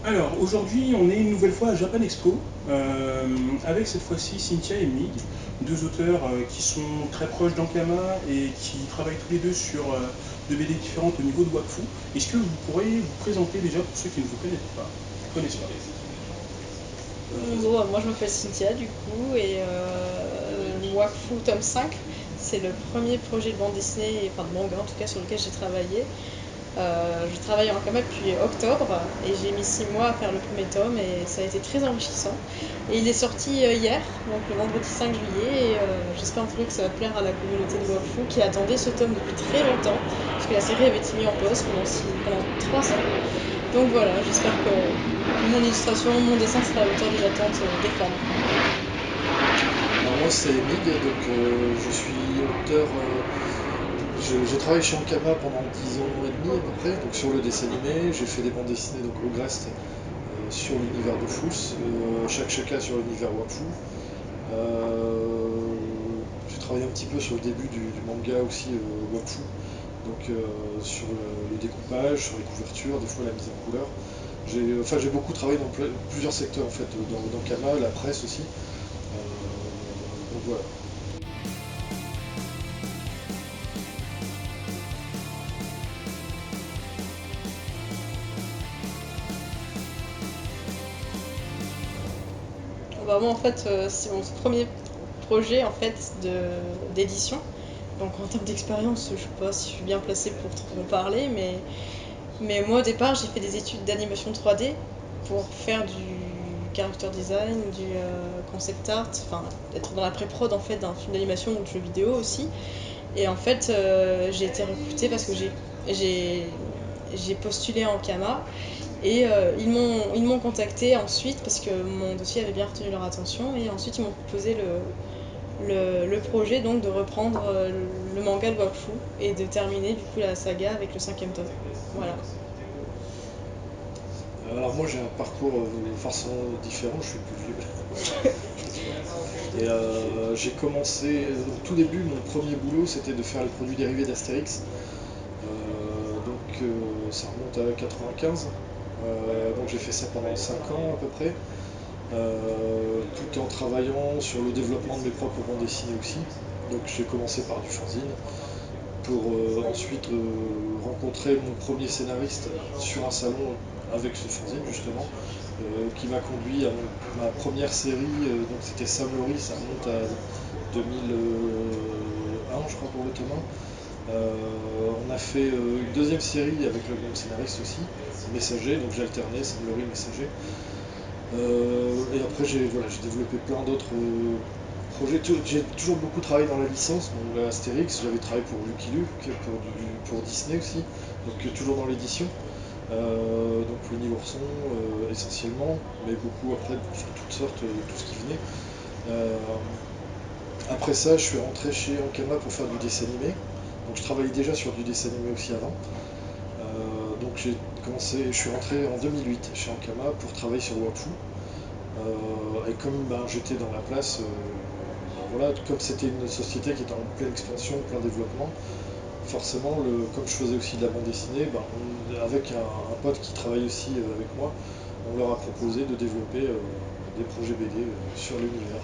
Alors aujourd'hui on est une nouvelle fois à Japan Expo avec cette fois-ci Cynthia et Mig, deux auteurs qui sont très proches d'Ankama et qui travaillent tous les deux sur deux BD différentes au niveau de Wakfu. Est-ce que vous pourriez vous présenter déjà pour ceux qui ne vous connaissent pas. Bon, moi je m'appelle Cynthia du coup et Wakfu tome 5, c'est le premier projet de bande dessinée, enfin de manga en tout cas sur lequel j'ai travaillé. Je travaille en Ankama depuis octobre et j'ai mis 6 mois à faire le premier tome et ça a été très enrichissant. Et il est sorti hier, donc le vendredi 5 juillet, et j'espère en tout cas que ça va plaire à la communauté de Wakfu qui attendait ce tome depuis très longtemps, parce que la série avait été mise en pause pendant 3 ans. Donc voilà, j'espère que mon illustration, mon dessin sera à la hauteur des attentes des fans. Alors moi c'est Mig, donc je suis auteur. J'ai travaillé chez Ankama pendant 10 ans et demi à peu près, donc sur le dessin animé. J'ai fait des bandes dessinées donc au Grest sur l'univers de Fous, chaque chacun sur l'univers Wakfu. J'ai travaillé un petit peu sur le début du manga aussi Wakfu, donc sur le découpage, sur les couvertures, des fois la mise en couleur. J'ai beaucoup travaillé dans plusieurs secteurs en fait, dans Kama, la presse aussi. Donc voilà. Bah, moi en fait c'est mon premier projet en fait d'édition. Donc en termes d'expérience, je sais pas si je suis bien placée pour en parler, mais moi au départ j'ai fait des études d'animation 3D pour faire du character design, du concept art, enfin être dans la pré-prod en fait d'un film d'animation ou de jeu vidéo aussi. Et en fait j'ai été recrutée parce que j'ai postulé en Kama et ils m'ont contacté ensuite parce que mon dossier avait bien retenu leur attention et ensuite ils m'ont proposé le projet donc de reprendre le manga de Wakfu et de terminer du coup la saga avec le 5e tome. Voilà. Alors moi j'ai un parcours forcément différent, je suis plus vieux. Et j'ai commencé, donc tout début, mon premier boulot c'était de faire les produits dérivés d'Astérix. Ça remonte à 95. Donc j'ai fait ça pendant 5 ans à peu près, tout en travaillant sur le développement de mes propres bandes dessinées aussi. Donc j'ai commencé par du fanzine pour ensuite rencontrer mon premier scénariste sur un salon avec ce fanzine justement, qui m'a conduit à ma première série, donc c'était Sam Laurie, ça remonte à 2001 je crois pour le tome 1. On a fait une deuxième série avec le même scénariste aussi, Messager, donc j'alternais Sam Laurie Messager. Et après j'ai développé plein d'autres projets. J'ai toujours beaucoup travaillé dans la licence, donc Astérix, j'avais travaillé pour Lucky Luke, pour Disney aussi, donc toujours dans l'édition. Donc Winnie l'ourson essentiellement, mais beaucoup après, enfin, toutes sortes, tout ce qui venait. Euh, Après ça, je suis rentré chez Ankama pour faire du dessin animé. Donc je travaillais déjà sur du dessin animé aussi avant. Donc je suis rentré en 2008 chez Ankama pour travailler sur Wakfu. Et comme j'étais dans la place, voilà, comme c'était une société qui était en pleine expansion, plein développement, forcément, comme je faisais aussi de la bande dessinée, avec un pote qui travaille aussi avec moi, on leur a proposé de développer des projets BD sur l'univers.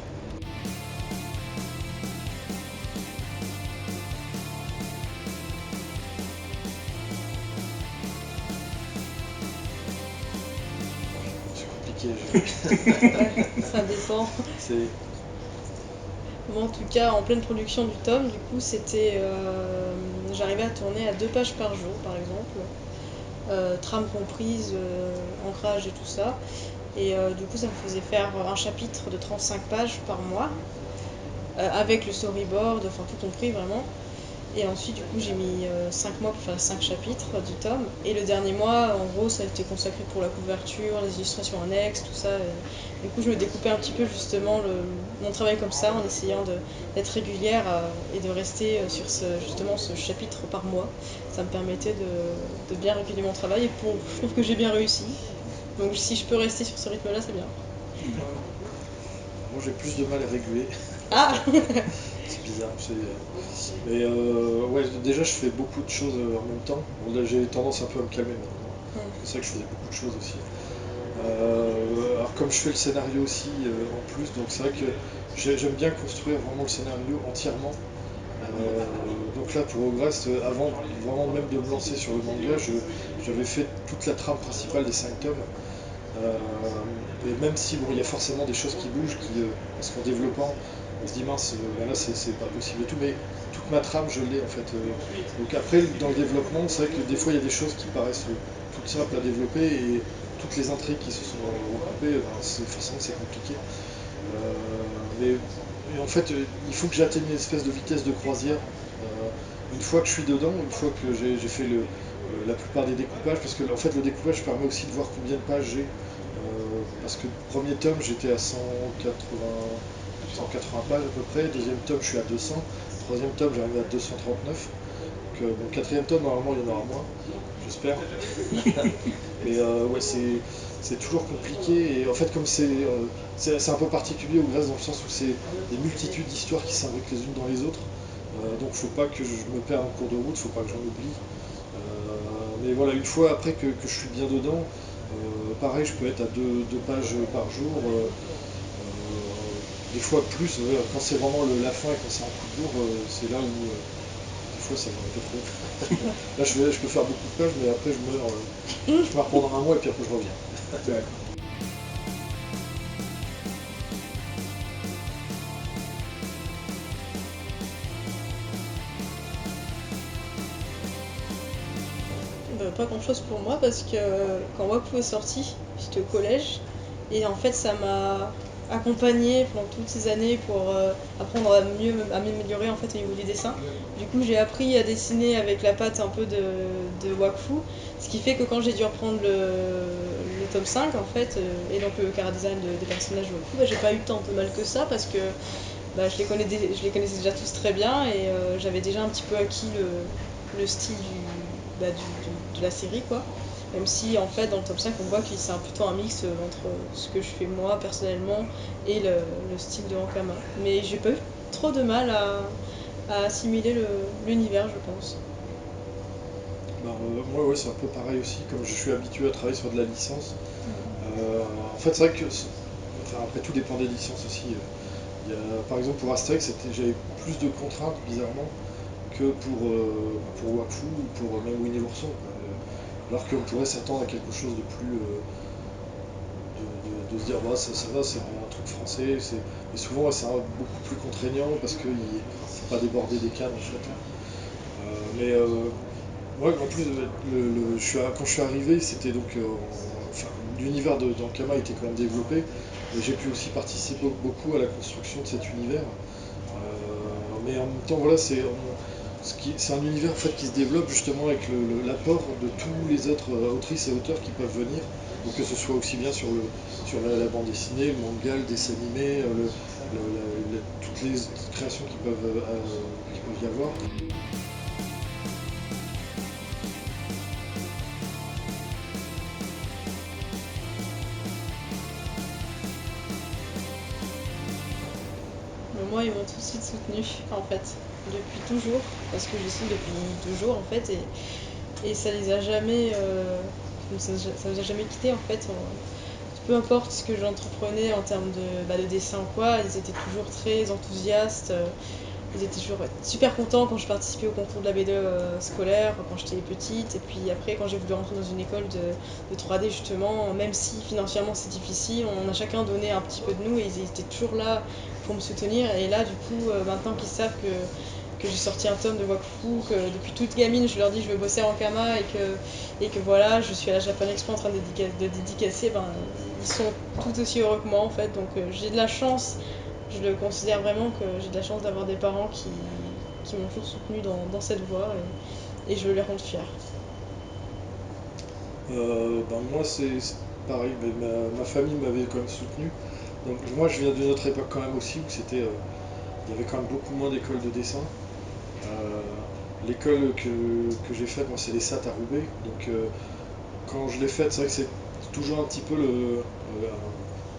C'est compliqué. Ouais, ça dépend. C'est Moi en tout cas en pleine production du tome, du coup c'était j'arrivais à tourner à 2 pages par jour par exemple, trame comprise, ancrage et tout ça. Et du coup ça me faisait faire un chapitre de 35 pages par mois, avec le storyboard, enfin tout compris vraiment. Et ensuite, du coup, j'ai mis 5 mois pour faire 5 chapitres du tome. Et le dernier mois, en gros, ça a été consacré pour la couverture, les illustrations annexes, tout ça. Et du coup, je me découpais un petit peu justement mon travail comme ça, en essayant d'être régulière et de rester sur justement ce chapitre par mois. Ça me permettait de bien réguler mon travail et je trouve que j'ai bien réussi. Donc si je peux rester sur ce rythme-là, c'est bien. Moi j'ai plus de mal à réguler. Ah C'est bizarre. Mais ouais, déjà je fais beaucoup de choses en même temps. Bon, là j'ai tendance un peu à me calmer maintenant. C'est ça que je faisais beaucoup de choses aussi. Alors comme je fais le scénario aussi en plus, donc c'est vrai que j'aime bien construire vraiment le scénario entièrement. Donc là pour Ogrest, avant vraiment même de me lancer sur le manga, j'avais fait toute la trame principale des 5 tomes. Et même si bon, il y a forcément des choses qui bougent, parce qu'en développant, on se dit mince, ben là c'est pas possible et tout, mais toute ma trame je l'ai en fait. Donc après dans le développement, c'est vrai que des fois il y a des choses qui paraissent toutes simples à développer et toutes les intrigues qui se sont recoupées, ben, forcément c'est compliqué. Mais en fait, il faut que j'atteigne une espèce de vitesse de croisière. Une fois que je suis dedans, une fois que j'ai fait la plupart des découpages, parce que en fait le découpage permet aussi de voir combien de pages j'ai. Parce que premier tome j'étais à 180 pages à peu près, deuxième tome je suis à 200, troisième tome j'arrive à 239. Donc bon, quatrième tome normalement il y en aura moins, j'espère. Mais ouais, c'est toujours compliqué. Et en fait, comme c'est un peu particulier au Grèce dans le sens où c'est des multitudes d'histoires qui s'imbriquent les unes dans les autres. Donc faut pas que je me perde en cours de route, faut pas que j'en oublie. Mais voilà, une fois après que je suis bien dedans, pareil, je peux être à deux pages par jour. Des fois plus, quand c'est vraiment la fin et quand c'est en coup de jour, c'est là où des fois ça va un peu trop. Là je peux faire beaucoup de pages, mais après je meurs. Je pars pendant un mois et puis après je reviens. D'accord. Pas grand chose pour moi parce que quand Wakfu est sorti, j'étais au collège et en fait ça m'a accompagnée pendant toutes ces années pour apprendre à m'améliorer en fait au niveau du dessin. Du coup j'ai appris à dessiner avec la patte un peu de Wakfu, ce qui fait que quand j'ai dû reprendre le tome 5 en fait et donc le chara-design des personnages de Wakfu, j'ai pas eu tant de mal que ça parce que je les connaissais déjà tous très bien et j'avais déjà un petit peu acquis le style de la série, quoi. Même si, en fait, dans le top 5, on voit que c'est plutôt un mix entre ce que je fais moi, personnellement, et le style de Ankama. Mais j'ai pas eu trop de mal à assimiler l'univers, je pense. Ben, moi ouais, c'est un peu pareil aussi, comme je suis habitué à travailler sur de la licence. En fait c'est vrai que, enfin, après tout dépend des licences aussi. Par exemple pour Astérix, j'avais plus de contraintes bizarrement que pour Wakfu ou pour même Winnie l'ourson. Alors qu'on pourrait s'attendre à quelque chose de plus, de se dire bah, ça va, c'est un truc français, mais souvent ouais, c'est beaucoup plus contraignant parce que c'est pas déborder des cadres en fait. Mais moi en plus, quand je suis arrivé, c'était donc, enfin, l'univers d'Ankama était quand même développé, mais j'ai pu aussi participer beaucoup à la construction de cet univers. Mais en même temps, voilà, c'est un univers en fait, qui se développe justement avec l'apport de tous les autres autrices et auteurs qui peuvent venir. Donc que ce soit aussi bien sur la bande dessinée, le manga, le dessin animé, toutes les créations qui peuvent y avoir. Mais moi, ils m'ont tout de suite soutenu, en fait, depuis toujours, parce que je dessine depuis toujours, en fait, et ça les a jamais, ça nous a jamais quittés, en fait. Peu importe ce que j'entreprenais en termes de dessin ou quoi, ils étaient toujours très enthousiastes. Ils étaient toujours super contents quand je participais au concours de la BD scolaire, quand j'étais petite. Et puis après, quand j'ai voulu rentrer dans une école de 3D, justement, même si financièrement c'est difficile, on a chacun donné un petit peu de nous et ils étaient toujours là pour me soutenir. Et là, du coup, maintenant qu'ils savent que j'ai sorti un tome de Wakfu, que depuis toute gamine je leur dis je veux bosser en Kama et que voilà, je suis à la Japan Expo en train de dédicacer, ben, ils sont tout aussi heureux que moi en fait. Donc j'ai de la chance, je le considère vraiment que j'ai de la chance d'avoir des parents qui m'ont toujours soutenu dans cette voie et je veux les rendre fiers. Ben moi c'est pareil, mais ma famille m'avait quand même soutenu. Donc moi je viens d'une autre époque quand même aussi où il y avait quand même beaucoup moins d'écoles de dessin. Euh, L'école que j'ai faite, moi c'est les SAT à Roubaix. Donc quand je l'ai faite, c'est vrai que c'est toujours un petit peu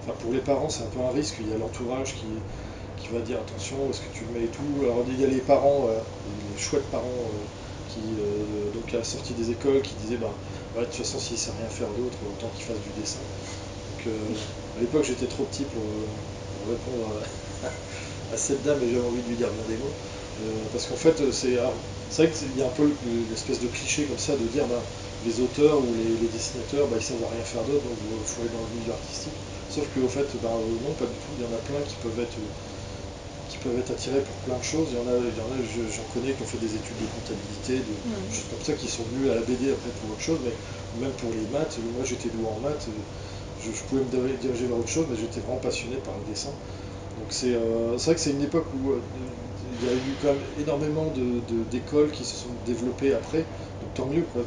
enfin, pour les parents c'est un peu un risque. Il y a l'entourage qui va dire attention, est-ce que tu le mets et tout. Alors il y a les parents, les chouettes parents donc à la sortie des écoles qui disaient bah ouais, de toute façon s'il ne sait rien faire d'autre, autant qu'il fasse du dessin. à l'époque j'étais trop petit pour répondre à cette dame et j'avais envie de lui dire bien des mots. Parce qu'en fait, c'est vrai qu'il y a un peu l'espèce de cliché comme ça de dire bah, les auteurs ou les dessinateurs, bah, ils savent rien faire d'autre, donc il faut aller dans le milieu artistique. Sauf qu'au fait, bah, non, pas du tout. Il y en a plein qui peuvent être attirés pour plein de choses. J'en connais qui ont fait des études de comptabilité, de choses comme ça, qui sont venus à la BD après pour autre chose, mais même pour les maths. Moi, j'étais doué en maths, je pouvais me diriger vers autre chose, mais j'étais vraiment passionné par le dessin. Donc c'est vrai que c'est une époque où il y a eu quand même énormément d'écoles qui se sont développées après, donc tant mieux quoi,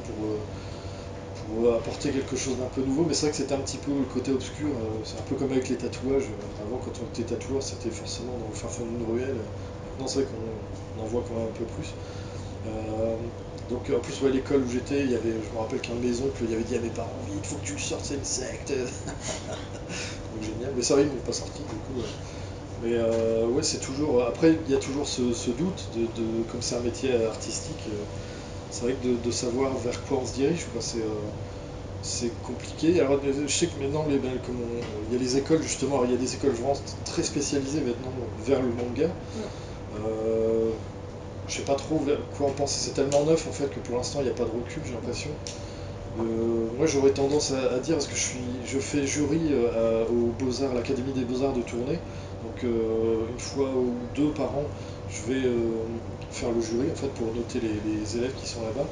pour apporter quelque chose d'un peu nouveau, mais c'est vrai que c'était un petit peu le côté obscur, c'est un peu comme avec les tatouages. Avant quand on était tatoueur c'était forcément dans le fin fond d'une ruelle, maintenant c'est vrai qu'on en voit quand même un peu plus. Donc en plus ouais, l'école où j'étais, je me rappelle qu'un de mes oncles il avait dit à mes parents, vite, il faut que tu le sortes, c'est une secte. Donc génial, mais ça va, il ne m'est pas sorti du coup. Mais ouais, c'est toujours. Après, il y a toujours ce doute comme c'est un métier artistique, c'est vrai que de savoir vers quoi on se dirige, quoi, c'est compliqué. Alors, je sais que maintenant, il y a les écoles justement, alors, il y a des écoles vraiment très spécialisées maintenant vers le manga. Euh, je sais pas trop vers quoi en penser. C'est tellement neuf en fait que pour l'instant, il n'y a pas de recul, j'ai l'impression. Moi j'aurais tendance à dire, parce que je fais jury aux Beaux-Arts, à l'Académie des Beaux-Arts de Tournai, donc une fois ou deux par an, je vais faire le jury en fait pour noter les élèves qui sont là-bas.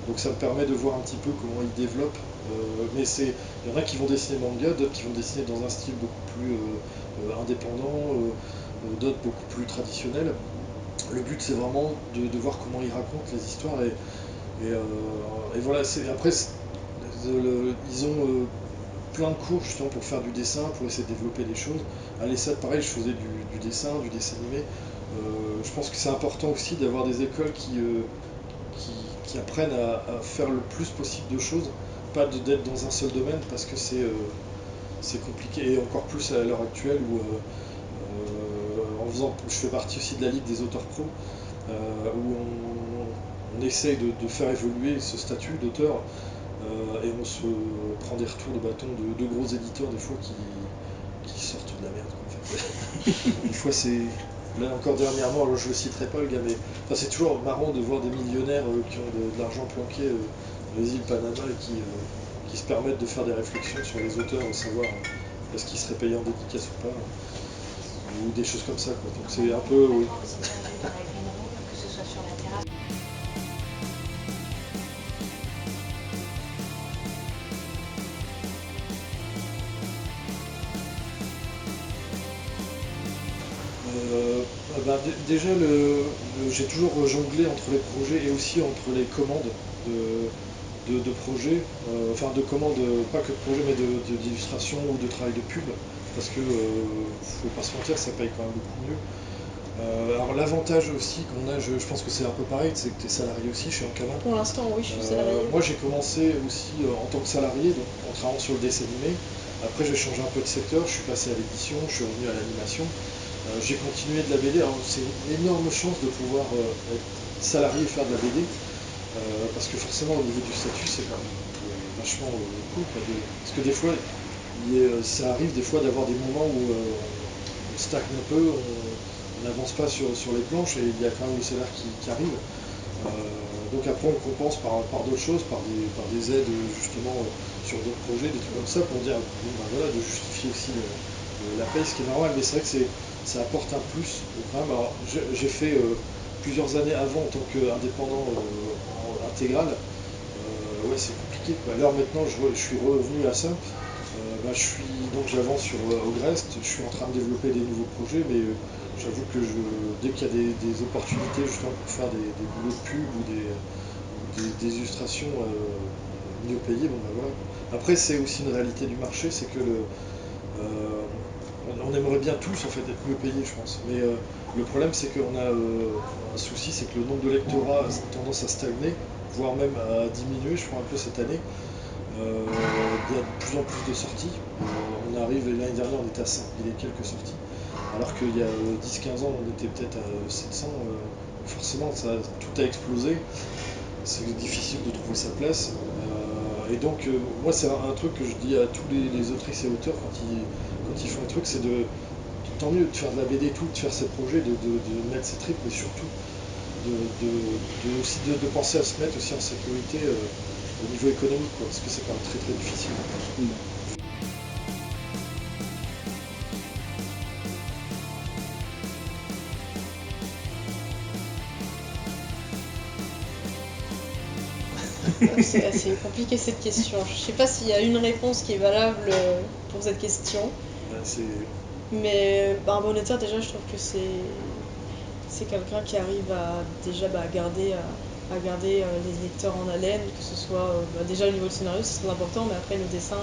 Donc ça me permet de voir un petit peu comment ils développent. Mais il y en a qui vont dessiner manga, d'autres qui vont dessiner dans un style beaucoup plus indépendant, d'autres beaucoup plus traditionnel. Le but c'est vraiment de voir comment ils racontent les histoires et voilà. Après, ils ont plein de cours justement pour faire du dessin, pour essayer de développer des choses. À l'ESSAD, pareil, je faisais du dessin, du dessin animé. Je pense que c'est important aussi d'avoir des écoles qui apprennent à faire le plus possible de choses, pas d'être dans un seul domaine parce que c'est compliqué, et encore plus à l'heure actuelle où je fais partie aussi de la Ligue des auteurs pro, où on essaye de faire évoluer ce statut d'auteur, et on se prend des retours de bâton de gros éditeurs des fois qui sortent de la merde quoi, en fait. Des fois c'est. Là encore dernièrement, alors je le citerai pas le gars, mais enfin, c'est toujours marrant de voir des millionnaires qui ont de l'argent planqué dans les îles Panama et qui se permettent de faire des réflexions sur les auteurs, de savoir est-ce qu'ils seraient payés en dédicace ou pas, ou des choses comme ça quoi. Donc c'est un peu. Oui. Que ce soit sur la terrasse. Bah, déjà, j'ai toujours jonglé entre les projets et aussi entre les commandes de projets, enfin de commandes, pas que de projets, mais d'illustration ou de travail de pub, parce que faut pas se mentir, ça paye quand même beaucoup mieux. Alors l'avantage aussi qu'on a, je pense que c'est un peu pareil, c'est que tu es salarié aussi chez Ankama. Pour l'instant, oui, je suis salariée. Moi j'ai commencé aussi en tant que salarié, donc en travaillant sur le dessin animé. Après j'ai changé un peu de secteur, je suis passé à l'édition, je suis revenu à l'animation. J'ai continué de la BD. Alors c'est une énorme chance de pouvoir être salarié et faire de la BD, parce que forcément au niveau du statut c'est quand même vachement cool quoi, parce que des fois ça arrive des fois d'avoir des moments où on stagne un peu, on n'avance pas sur les planches et il y a quand même le salaire qui arrive. Donc après on compense par d'autres choses, par des aides justement sur d'autres projets, des trucs comme ça pour dire bon, ben voilà, de justifier aussi la paye, ce qui est normal, mais c'est vrai que ça apporte un plus quand même. Alors j'ai fait plusieurs années avant en tant qu'indépendant intégral. Ouais, c'est compliqué quoi. Alors maintenant je suis revenu à ça. Bah, donc j'avance sur Ogrest, je suis en train de développer des nouveaux projets, mais j'avoue que dès qu'il y a des opportunités justement pour faire des boulots de pub ou des illustrations mieux payées, bon bah voilà. Après c'est aussi une réalité du marché, c'est que on aimerait bien tous en fait être mieux payés je pense, mais le problème c'est qu'on a un souci, c'est que le nombre de lectorats a tendance à stagner, voire même à diminuer, je crois un peu cette année. Il y a de plus en plus de sorties. On arrive, l'année dernière on était à 5000 et quelques sorties, alors qu'il y a 10-15 ans on était peut-être à 700. Forcément tout a explosé, c'est difficile de trouver sa place. Et donc, moi, c'est un truc que je dis à tous les autrices et auteurs quand ils font un truc, c'est tant mieux de faire de la BD et tout, de faire ses projets, de mettre ses tripes, mais surtout aussi de penser à se mettre aussi en sécurité au niveau économique, quoi, parce que c'est quand même très très difficile. C'est assez compliqué cette question. Je sais pas s'il y a une réponse qui est valable pour cette question. Mais un bon auteur, déjà, je trouve que c'est quelqu'un qui arrive à déjà garder les lecteurs en haleine, que ce soit déjà le niveau du scénario, c'est très important, mais après le dessin,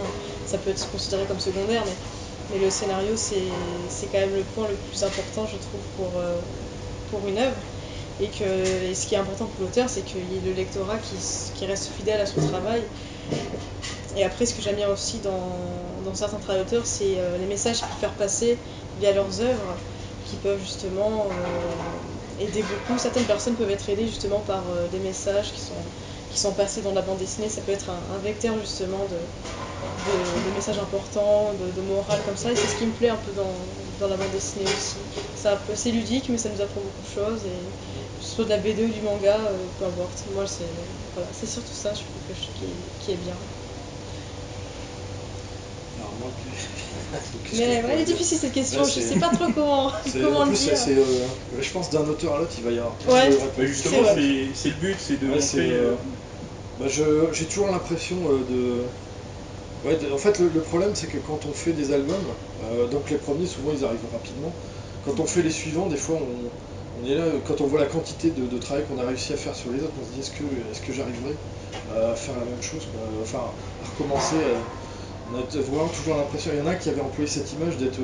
ça peut être considéré comme secondaire, mais le scénario, c'est quand même le point le plus important, je trouve, pour une œuvre. Et ce qui est important pour l'auteur, c'est qu'il y ait le lectorat qui reste fidèle à son travail. Et après, ce que j'aime bien aussi dans certains travaux d'auteurs, c'est les messages qu'ils peuvent faire passer via leurs œuvres, qui peuvent justement aider beaucoup. Certaines personnes peuvent être aidées justement par des messages qui sont passés dans la bande dessinée. Ça peut être un vecteur justement de messages importants, de morale comme ça. Et c'est ce qui me plaît un peu dans la bande dessinée aussi. C'est ludique, mais ça nous apprend beaucoup de choses. Et que ce soit de la BD ou du manga, peu importe. Moi, c'est surtout ça, je trouve, qui est bien. Alors moi, mais elle est difficile cette question, je sais pas trop comment en plus, le dire. Je pense d'un auteur à l'autre, il va y avoir plein de réponses. Justement, c'est le but, c'est de montrer... j'ai toujours l'impression en fait, le problème, c'est que quand on fait des albums, donc les premiers, souvent, ils arrivent rapidement. Quand on fait les suivants, des fois, on est là, quand on voit la quantité de travail qu'on a réussi à faire sur les autres, on se dit est-ce que j'arriverai à faire la même chose, enfin, à recommencer. On a vraiment toujours l'impression, il y en a un qui avait employé cette image d'être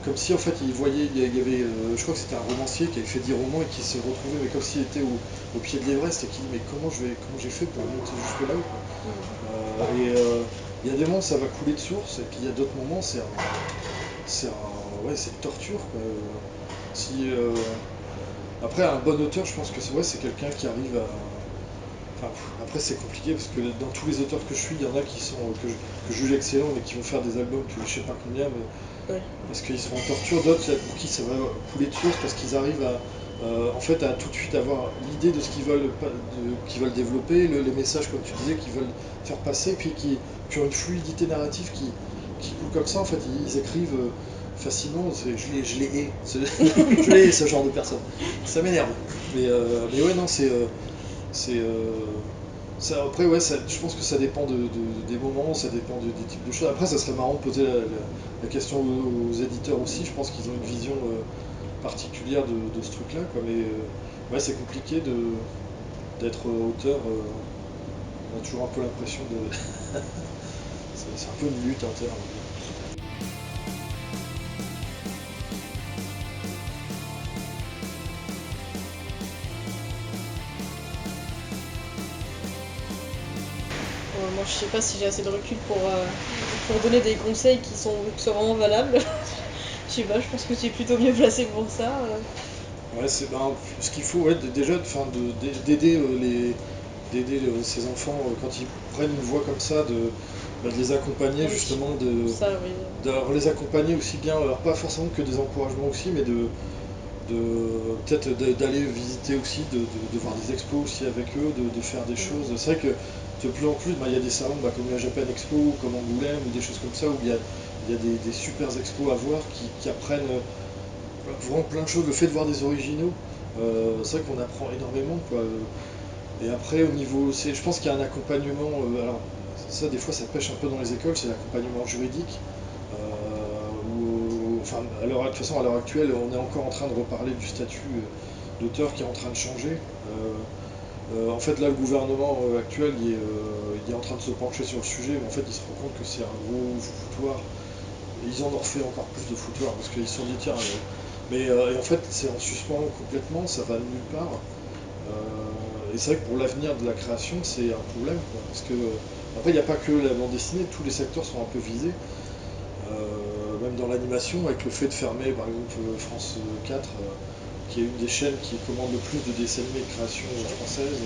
comme si en fait il voyait, il y avait, je crois que c'était un romancier qui avait fait 10 romans et qui se retrouvait mais comme s'il était au pied de l'Everest et qui dit mais comment j'ai fait pour monter jusque là il y a des moments ça va couler de source et puis il y a d'autres moments c'est une torture quoi. Après un bon auteur je pense que c'est quelqu'un qui arrive à... Après c'est compliqué parce que dans tous les auteurs que je suis, il y en a qui sont que je juge excellents mais qui vont faire des albums tous les je sais pas combien parce qu'ils sont en torture, d'autres pour qui ça va couler de source parce qu'ils arrivent en fait à tout de suite avoir l'idée de ce qu'ils veulent développer, les messages comme tu disais qu'ils veulent faire passer, puis qui ont une fluidité narrative qui coule comme ça, en fait ils écrivent facilement, je les hais, je les hais ce genre de personnes, ça m'énerve, mais ouais non après, je pense que ça dépend des moments, ça dépend des types de choses. Après, ça serait marrant de poser la question aux éditeurs aussi. Je pense qu'ils ont une vision particulière de ce truc-là. Mais ouais, c'est compliqué d'être auteur. On a toujours un peu l'impression de. C'est un peu une lutte interne. Moi, je sais pas si j'ai assez de recul pour donner des conseils qui soient vraiment valables. Je sais pas, je pense que tu es plutôt mieux placé pour ça. Ouais, ce qu'il faut, déjà, d'aider ces enfants quand ils prennent une voie comme ça, de les accompagner justement, les accompagner aussi bien, alors pas forcément que des encouragements aussi, mais peut-être d'aller visiter aussi, de voir des expos aussi avec eux, de faire des choses. C'est vrai que de plus en plus, il y a des salons comme la Japan Expo, comme Angoulême, ou des choses comme ça, où il y a des super expos à voir qui apprennent vraiment plein de choses. Le fait de voir des originaux, c'est vrai qu'on apprend énormément, quoi. Et après, au niveau, je pense qu'il y a un accompagnement, alors ça des fois ça pêche un peu dans les écoles, c'est l'accompagnement juridique. De toute façon, à l'heure actuelle, on est encore en train de reparler du statut d'auteur qui est en train de changer. En fait, là, le gouvernement actuel, il est en train de se pencher sur le sujet, mais en fait, il se rend compte que c'est un gros foutoir. Et ils en ont refait encore plus de foutoir, parce qu'ils se sont dit, tiens, et en fait, c'est en suspens complètement, ça va nulle part. Et c'est vrai que pour l'avenir de la création, c'est un problème, quoi, parce que après, il n'y a pas que la bande dessinée, tous les secteurs sont un peu visés. Même dans l'animation, avec le fait de fermer par exemple France 4, qui est une des chaînes qui commande le plus de dessins animés de création française.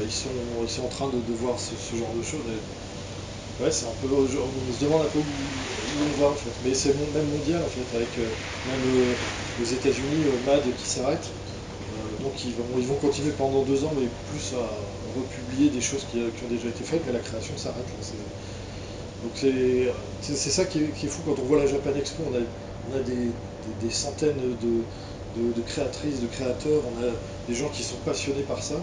ils sont en train de voir ce genre de choses. Ouais, c'est un peu, on se demande un peu où on va en fait. Mais c'est même mondial en fait, avec même aux États-Unis, MAD qui s'arrête. Donc ils vont continuer pendant 2 ans, mais plus à republier des choses qui ont déjà été faites, mais la création s'arrête là. Donc c'est ça qui est fou quand on voit la Japan Expo. On a des centaines de créatrices, de créateurs, on a des gens qui sont passionnés par ça.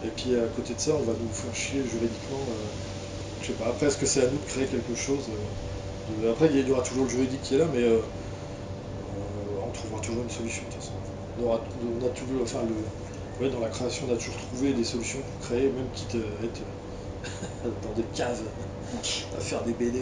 Et puis à côté de ça, on va nous faire chier juridiquement. Je sais pas, après est-ce que c'est à nous de créer quelque chose après il y aura toujours le juridique qui est là, mais on trouvera toujours une solution de toute façon. On a toujours, enfin ouais, dans la création on a toujours trouvé des solutions pour créer, même quitte à être dans des caves à faire des BD.